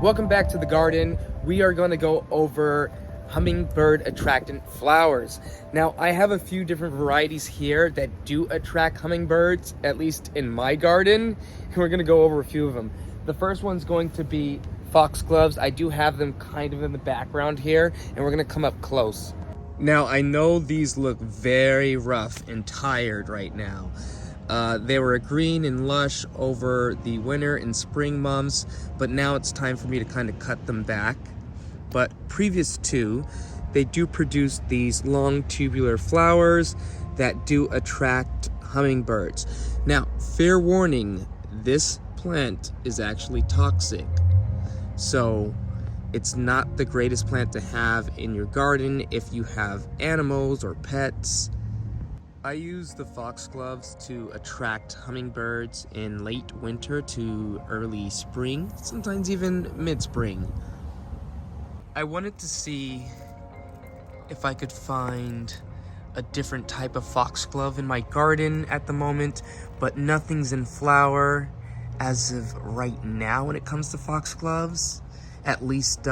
Welcome back to the garden. We are going to go over hummingbird attractant flowers. Now, I have a few different varieties here that do attract hummingbirds, at least in my garden, and we're going to go over a few of them. The first one's going to be foxgloves. I do have them kind of in the background here, and we're going to come up close. Now, I know these look very rough and tired right now. They were green and lush over the winter and spring months, but now it's time for me to kind of cut them back. But previous to, they do produce these long tubular flowers that do attract hummingbirds. Now, fair warning, this plant is actually toxic. So it's not the greatest plant to have in your garden if you have animals or pets. I use the foxgloves to attract hummingbirds in late winter to early spring, sometimes even mid-spring. I wanted to see if I could find a different type of foxglove in my garden at the moment, but nothing's in flower as of right now when it comes to foxgloves, at least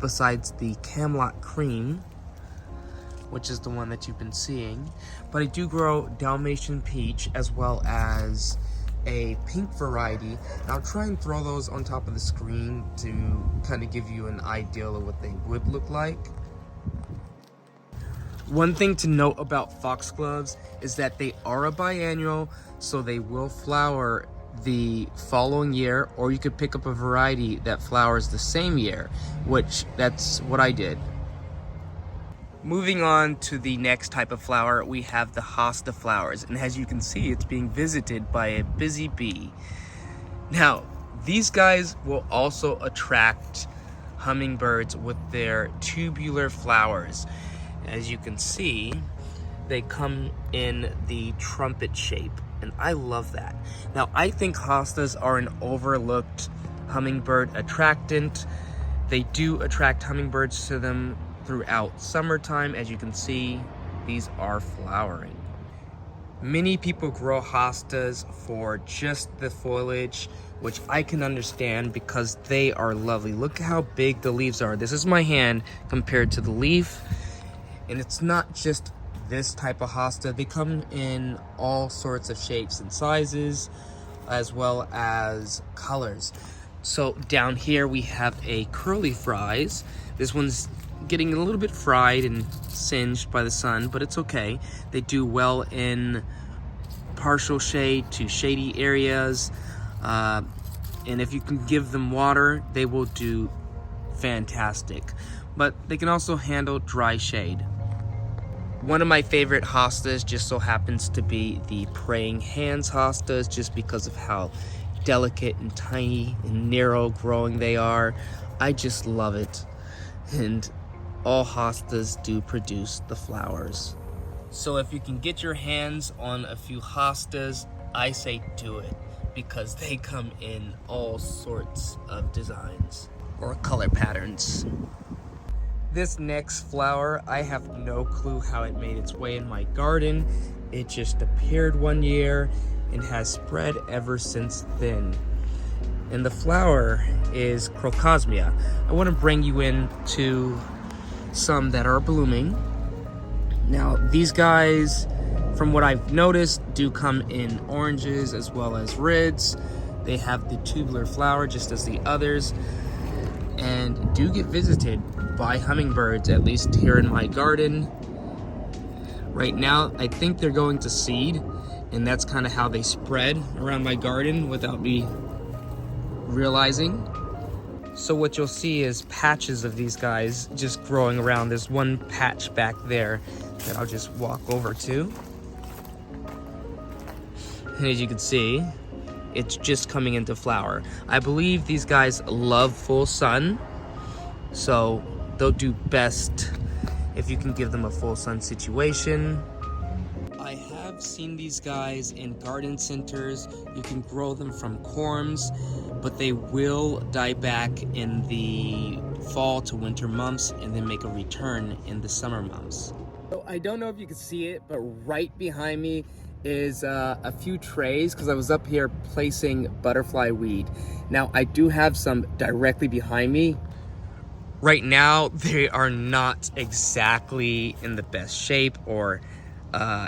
besides the Camelot Cream, which is the one that you've been seeing. But I do grow Dalmatian Peach as well as a pink variety. And I'll try and throw those on top of the screen to kind of give you an idea of what they would look like. One thing to note about foxgloves is that they are a biannual, so they will flower the following year, or you could pick up a variety that flowers the same year, which that's what I did. Moving on to the next type of flower, we have the hosta flowers, and as you can see, it's being visited by a busy bee. Now, these guys will also attract hummingbirds with their tubular flowers. As you can see, they come in the trumpet shape, and I love that. Now, I think hostas are an overlooked hummingbird attractant. They do attract hummingbirds to them throughout summertime. As you can see, these are flowering. Many people grow hostas for just the foliage, which I can understand because they are lovely. Look how big the leaves are. This is my hand compared to the leaf. And it's not just this type of hosta. They come in all sorts of shapes and sizes, as well as colors. So down here we have a curly fries. This one's getting a little bit fried and singed by the sun, but it's okay. They do well in partial shade to shady areas. And if you can give them water, they will do fantastic. But they can also handle dry shade. One of my favorite hostas just so happens to be the praying hands hostas, just because of how delicate and tiny and narrow growing they are. I just love it. And all hostas do produce the flowers. So if you can get your hands on a few hostas, I say do it, because they come in all sorts of designs or color patterns. This next flower, I have no clue how it made its way in my garden. It just appeared one year and has spread ever since then. And the flower is Crocosmia. I want to bring you into some that are blooming. Now, these guys, from what I've noticed, do come in oranges as well as reds. They have the tubular flower just as the others, and do get visited by hummingbirds, at least here in my garden. Right now, I think they're going to seed, and that's kind of how they spread around my garden without me realizing. So what you'll see is patches of these guys just growing around. There's one patch back there that I'll just walk over to. And as you can see, it's just coming into flower. I believe these guys love full sun, so they'll do best if you can give them a full sun situation. I have seen these guys in garden centers. You can grow them from corms, but they will die back in the fall to winter months and then make a return in the summer months. So I don't know if you can see it, but right behind me is a few trays because I was up here placing butterfly weed. Now I do have some directly behind me. Right now they are not exactly in the best shape or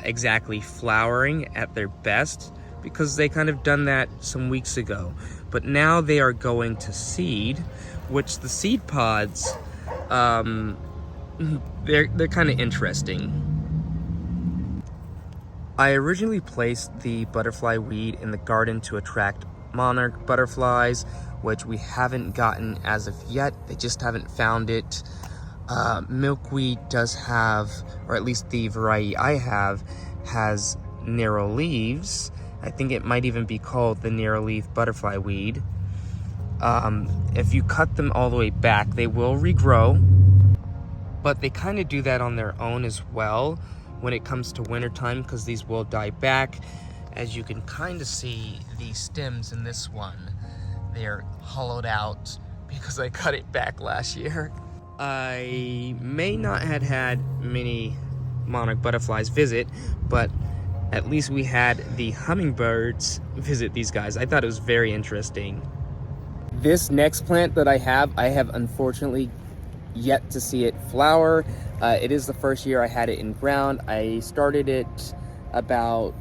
exactly flowering at their best because they kind of done that some weeks ago. But now they are going to seed, which the seed pods, they're kind of interesting. I originally placed the butterfly weed in the garden to attract monarch butterflies, which we haven't gotten as of yet. They just haven't found it. Milkweed does have, or at least the variety I have, has narrow leaves. I think it might even be called the narrow leaf butterfly weed. If you cut them all the way back, they will regrow, but they kind of do that on their own as well when it comes to wintertime because these will die back. As you can kind of see, the stems in this one, they're hollowed out because I cut it back last year. I may not have had many monarch butterflies visit, but at least we had the hummingbirds visit these guys. I thought it was very interesting. This next plant that I have unfortunately yet to see it flower. It is the first year I had it in ground. I started it about,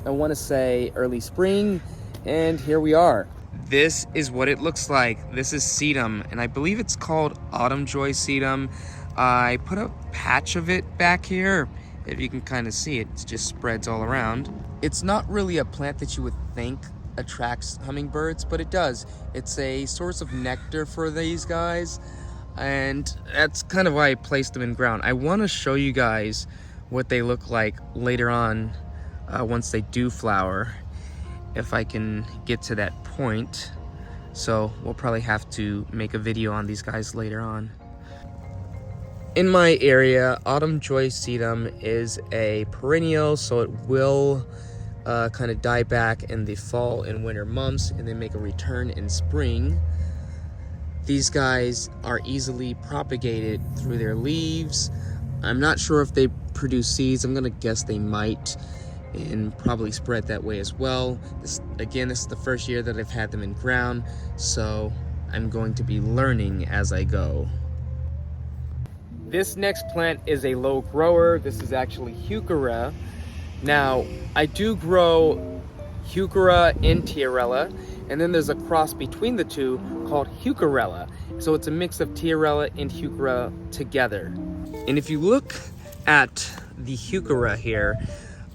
I want to say early spring, and here we are. This is what it looks like. This is sedum, and I believe it's called autumn joy sedum. I put a patch of it back here. If you can kind of see it, it just spreads all around. It's not really a plant that you would think attracts hummingbirds, but it does. It's a source of nectar for these guys, and that's kind of why I placed them in ground. I want to show you guys what they look like later on once they do flower, if I can get to that point. So we'll probably have to make a video on these guys later on. In my area, autumn joy sedum is a perennial, so it will kind of die back in the fall and winter months and then make a return in spring. These guys are easily propagated through their leaves. I'm not sure if they produce seeds. I'm gonna guess they might, and probably spread that way as well. This is the first year that I've had them in ground, so I'm going to be learning as I go. This next plant is a low grower. This is actually heuchera. Now, I do grow heuchera and tiarella, and then there's a cross between the two called heucherella. So it's a mix of tiarella and heuchera together. And if you look at the heuchera here,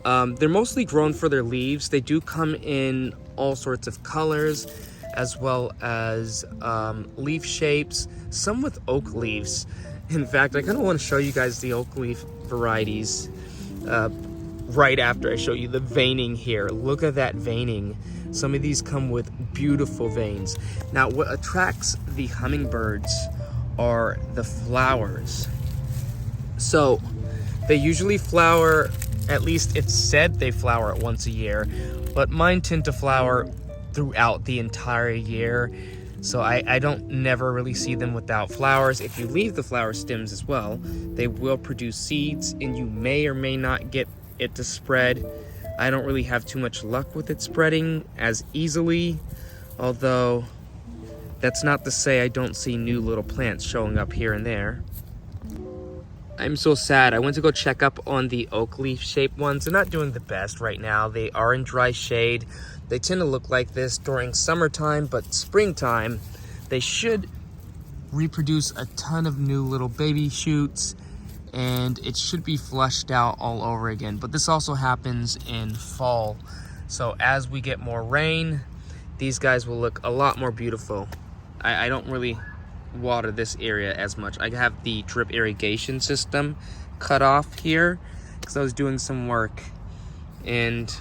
they're mostly grown for their leaves. They do come in all sorts of colors, as well as leaf shapes, some with oak leaves. In fact, I kind of want to show you guys the oak leaf varieties right after I show you the veining here. Look at that veining. Some of these come with beautiful veins. Now, what attracts the hummingbirds are the flowers. So they usually flower, at least it's said they flower once a year, but mine tend to flower throughout the entire year. So I don't never really see them without flowers. If you leave the flower stems as well, they will produce seeds, and you may or may not get it to spread. I don't really have too much luck with it spreading as easily, although that's not to say I don't see new little plants showing up here and there. I'm so sad. I went to go check up on the oak leaf shaped ones. They're not doing the best right now. They are in dry shade. They tend to look like this during summertime, but springtime, they should reproduce a ton of new little baby shoots, and it should be flushed out all over again. But this also happens in fall. So as we get more rain, these guys will look a lot more beautiful. I don't really water this area as much. I have the drip irrigation system cut off here because I was doing some work, and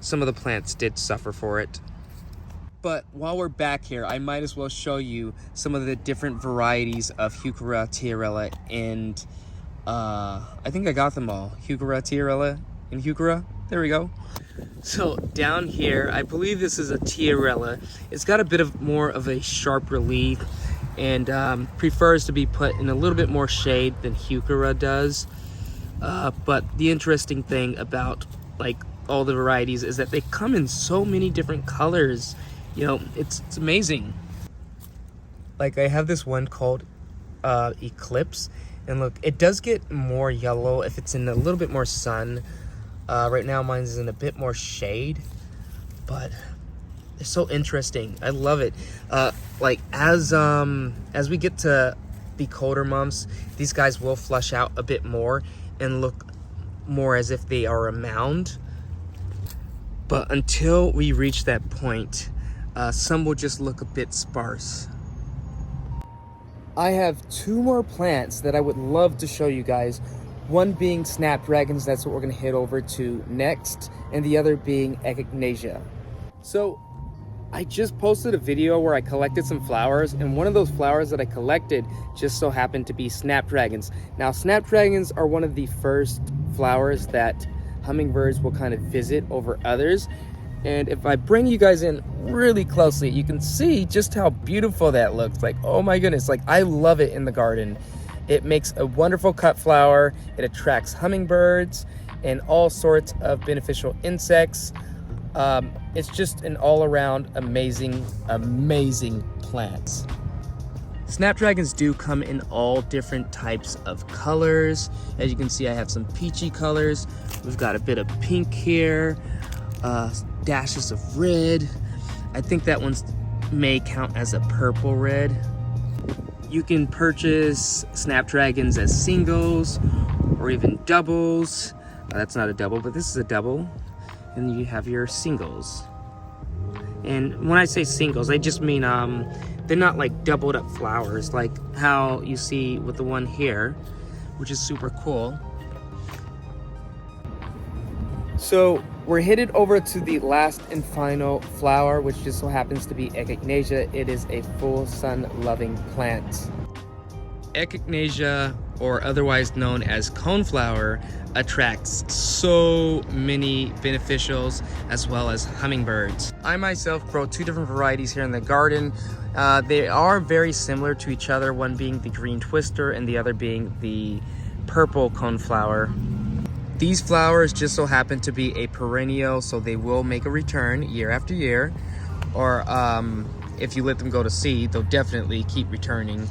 some of the plants did suffer for it. But while we're back here, I might as well show you some of the different varieties of heuchera, tiarella, and I think I got them all. Heuchera, tiarella, and heuchera. There we go. So down here, I believe this is a tiarella. It's got a bit of more of a sharp relief, and prefers to be put in a little bit more shade than heuchera does. But the interesting thing about like all the varieties is that they come in so many different colors. You know, it's amazing. Like I have this one called Eclipse, and look, it does get more yellow if it's in a little bit more sun. Right now mine's in a bit more shade, but it's so interesting. I love it. Like as we get to the colder months, these guys will flush out a bit more and look more as if they are a mound. But until we reach that point, some will just look a bit sparse. I have 2 more plants that I would love to show you guys. One being snapdragons, that's what we're gonna head over to next, and the other being echinacea. So I just posted a video where I collected some flowers, and one of those flowers that I collected just so happened to be snapdragons. Now, snapdragons are one of the first flowers that hummingbirds will kind of visit over others. And if I bring you guys in really closely, you can see just how beautiful that looks. Like, oh my goodness, like I love it in the garden. It makes a wonderful cut flower. It attracts hummingbirds and all sorts of beneficial insects. It's just an all-around amazing plant. Snapdragons do come in all different types of colors. As you can see, I have some peachy colors. We've got a bit of pink here, dashes of red. I think that one may count as a purple red. You can purchase snapdragons as singles or even doubles. That's not a double, but this is a double. And you have your singles. And when I say singles, I just mean they're not like doubled up flowers like how you see with the one here, which is super cool. So we're headed over to the last and final flower, which just so happens to be echinacea. It is a full sun loving plant. Echinacea, or otherwise known as coneflower, attracts so many beneficials as well as hummingbirds. I myself grow 2 different varieties here in the garden. They are very similar to each other, one being the green twister and the other being the purple coneflower. These flowers just so happen to be a perennial, so they will make a return year after year. Or if you let them go to seed, they'll definitely keep returning.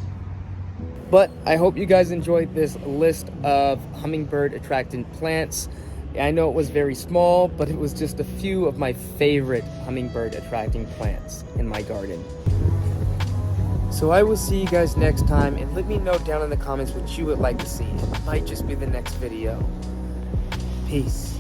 But I hope you guys enjoyed this list of hummingbird attracting plants. I know it was very small, but it was just a few of my favorite hummingbird attracting plants in my garden. So I will see you guys next time, and let me know down in the comments what you would like to see. It might just be the next video. Peace.